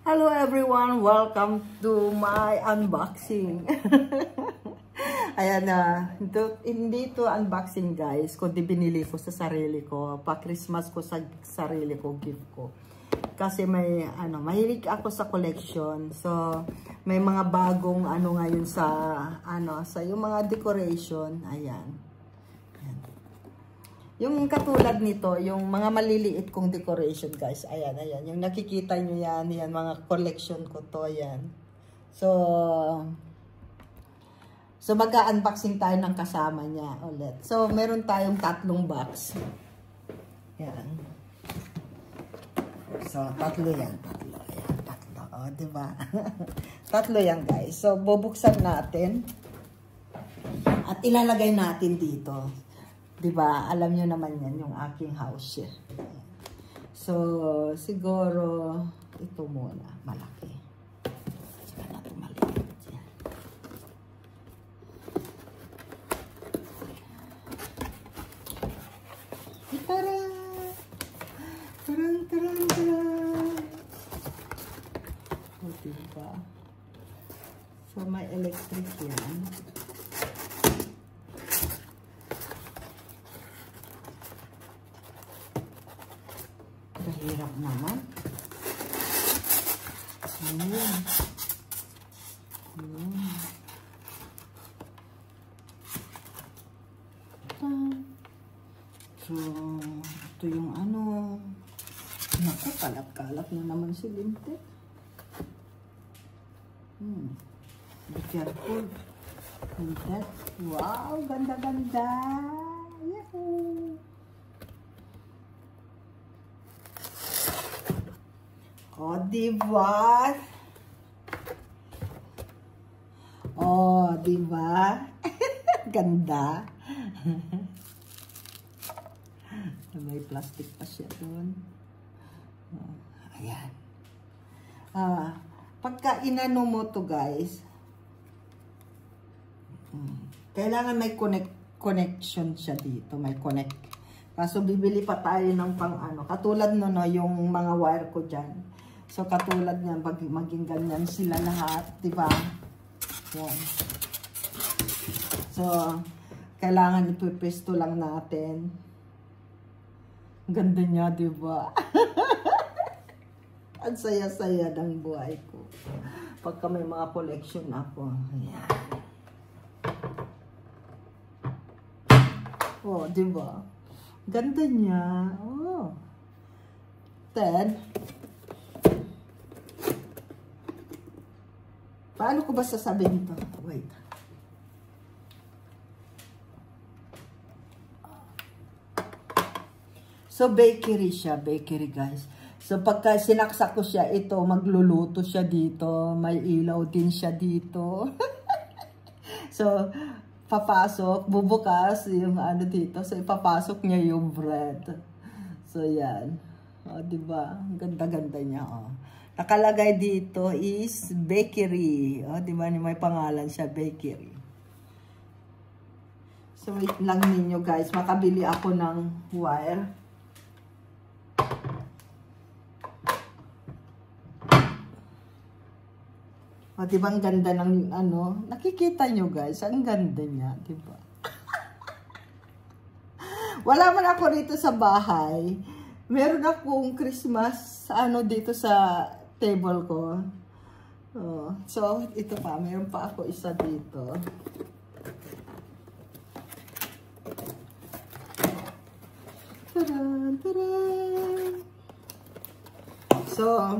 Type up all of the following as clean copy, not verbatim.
Hello everyone! Welcome to my unboxing. Ayan na. Hindi to unboxing guys, kundi binili ko sa sarili ko. Pa-Christmas ko sa sarili ko, gift ko. Kasi mahilig ako sa collection. So, may mga bagong ngayon sa yung mga decoration. Ayan. Yung katulad nito, yung mga maliliit kong decoration guys. Ayan, ayan. Yung nakikita nyo yan, yan mga collection ko to, ayan. So mag-unboxing tayo ng kasama niya ulit. So, meron tayong 3 box. Yan. So, 3 yan. 3. Ayan, 3. O, diba? 3 yan guys. So, bubuksan natin. At ilalagay natin dito. Diba? Alam nyo naman yan, yung aking house. So, siguro, ito muna, malaki. Saka na ito maliit. Tarang! Tarang, tarang, tarang! O, diba? So, may electric yan. Hirap naman. Ayan. So, ito yung naku, kalat-kalat na naman si Linte. Be careful. Linte. Wow, ganda-ganda. Yahoo! O, diba? O, diba? Ganda. May plastic pa siya doon. Ayan. Pagka inano mo to guys, kailangan may connection siya dito. May connect. Kaso bibili pa tayo ng pang katulad no, yung mga wire ko dyan. So, katulad niyan, maging ganyan sila lahat, diba? Yan. So, kailangan ipipresto lang natin. Ganda niya, diba? Ang saya-saya ng buhay ko. Pagka may mga collection ako. Ayan. Oh, diba? Ganda niya. Oh. Then, paano ko ba sasabihin ito? Wait. So, bakery siya. Bakery, guys. So, pagka sinaksak ko siya, ito, magluluto siya dito. May ilaw din siya dito. So, papasok, bubukas yung dito. So, ipapasok niya yung bread. So, yan. O, diba? Ganda-ganda niya, o. Nakalagay dito is bakery. O, diba? May pangalan siya, bakery. So, wait lang ninyo, guys. Makabili ako ng wire. O, diba? Ang ganda ng nakikita nyo, guys. Ang ganda niya, diba? Wala man ako rito sa bahay. Meron akong Christmas, dito sa table ko. Oh, so, ito pa. Meron pa ako isa dito. Taran, taran. So,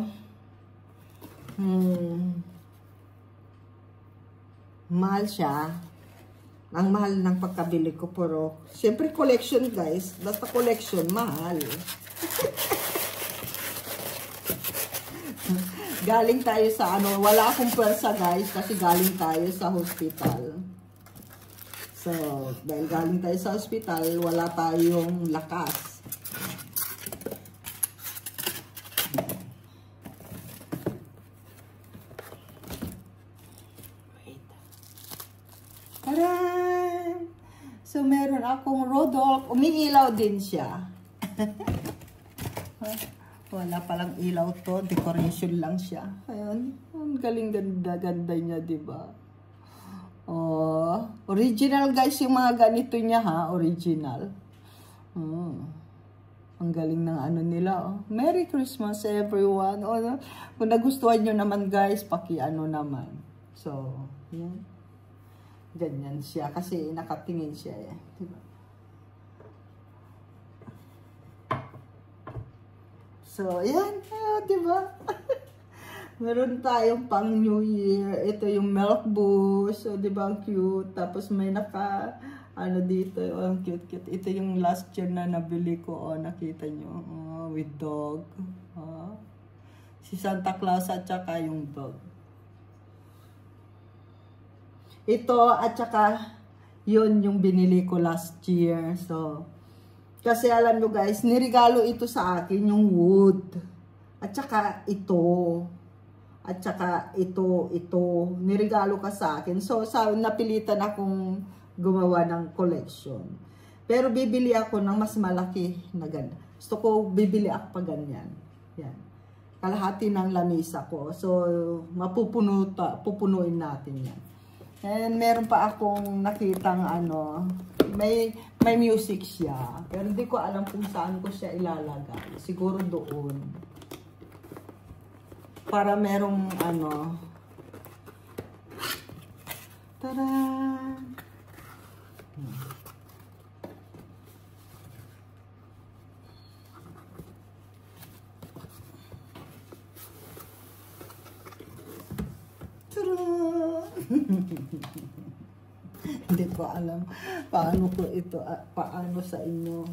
mahal siya. Ang mahal ng pagkabili ko, pero siyempre collection guys. Basta collection, mahal. Galing tayo sa wala akong pwersa guys kasi galing tayo sa hospital. So, dahil galing tayo sa hospital, wala tayong lakas. Wait. Taran! So, meron akong Rodolph. Umiilaw din siya. Wala palang ilaw to. Decoration lang siya. Ayun. Ang galing ganda-ganda niya, diba? Oh, original guys yung mga ganito niya ha. Original. Ang galing ng ano nila. Oh. Merry Christmas everyone. Oh, kung nagustuhan nyo naman guys, paki-ano naman. So, yan. Ganyan siya. Kasi nakatingin siya eh. Diba? So, yan. Diba? Meron tayong pang New Year. Ito yung milk boost. So, diba ang cute. Tapos may ano dito. Oh, ang cute-cute. Ito yung last year na nabili ko. Oh, nakita nyo. Oh, with dog. Oh. Si Santa Claus at saka yung dog. Ito at saka yun yung binili ko last year. So, kasi alam nyo guys, nirigalo ito sa akin yung wood. At saka ito. At saka ito. Nirigalo ka sa akin. So, napilitan akong gumawa ng collection. Pero bibili ako ng mas malaki na ganda. Gusto ko bibili ako pa ganyan. Yan. Kalahati ng lamisa ko. So, pupunuin natin yan. And meron pa akong nakitang ano, may music siya. Pero hindi ko alam kung saan ko siya ilalagay. Siguro doon. Para merong ano. Tada! Hindi ko alam paano ko ito, paano sa inyo.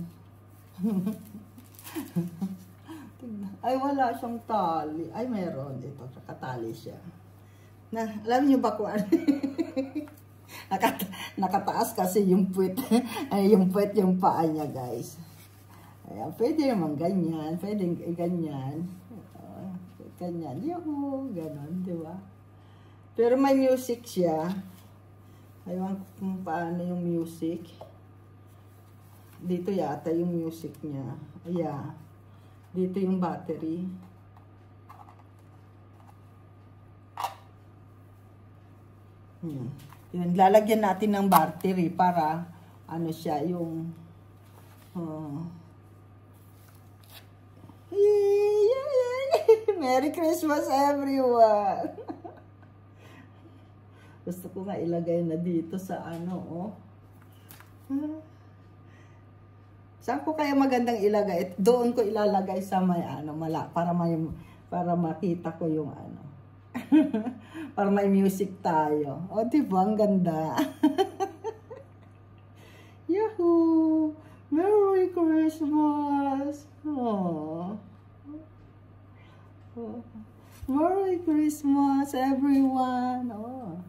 Ay, wala siyang tali. Ay, meron. Ito, nakatali siya. Alam niyo ba kung ano? Nakataas kasi yung puwet. Ay, yung puwet yung paa niya, guys. Ayan, pwede naman ganyan. Pwede ganyan. Ganyan. Yuhu, ganon, di ba? Pero may music siya. Aywan ko kung paano yung music. Dito yata yung music niya. Ayan. Dito yung battery. Yun, lalagyan natin ng battery para ano siya yung Merry Christmas everyone. Gusto ko nga ilagay na dito sa ano, oh. Saan ko kaya magandang ilagay? Doon ko ilalagay sa may ano, para makita ko yung ano. Para may music tayo. O, diba? Ang ganda. Yahoo! Merry Christmas! Oh. Merry Christmas, everyone! Oh.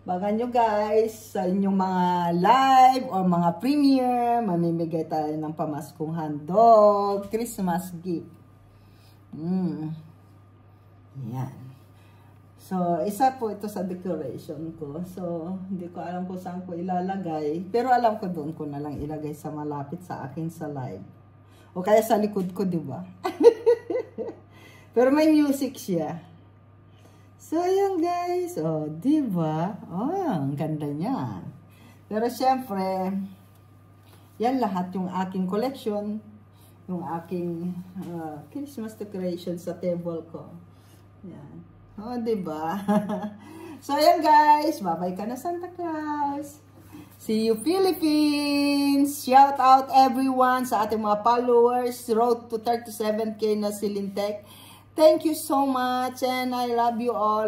Bagan nyo guys, sa inyong mga live or mga premiere, mamimigay tayo ng pamaskong handog, Christmas gift. Yan. So, isa po ito sa decoration ko. So, hindi ko alam kung saan ko ilalagay. Pero alam ko doon ko na lang ilagay sa malapit sa akin sa live. O kaya sa likod ko, di ba? Pero may music siya. So, ayan guys. O, diba? Oh, ang ganda niya. Pero syempre, yan lahat yung aking collection. Yung aking Christmas decoration sa table ko. Yan. O, diba? So, ayan guys. Bye-bye ka na, Santa Claus. See you, Philippines! Shout out everyone sa ating mga followers. Road to 37K na Silintec. Thank you so much and I love you all.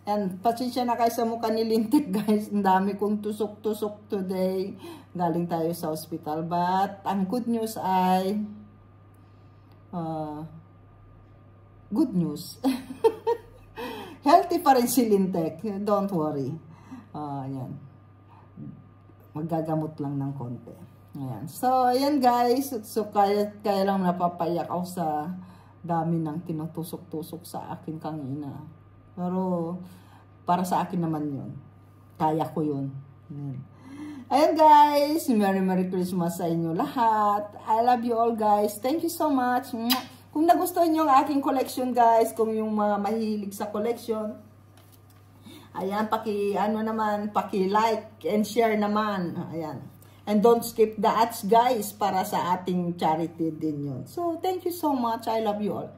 And pasensya na kayo sa mukha ni Lintik guys. Ang dami kong tusok-tusok today. Galing tayo sa hospital. But ang good news ay good news. Healthy pa rin si Lintik. Don't worry. Yan. Maggagamot lang ng konti. Ayan. So, ayan guys. So, kaya lang napapayak ako sa dami ng tinutusok-tusok sa akin kanina. Pero, para sa akin naman yun. Kaya ko yun. Ayan guys, Merry Christmas sa inyo lahat. I love you all guys. Thank you so much. Kung nagustuhan nyo ang aking collection guys, kung yung mga mahilig sa collection, ayan, paki-like and share naman. Ayan. And don't skip the ads guys para sa ating charity din yun. So, thank you so much. I love you all.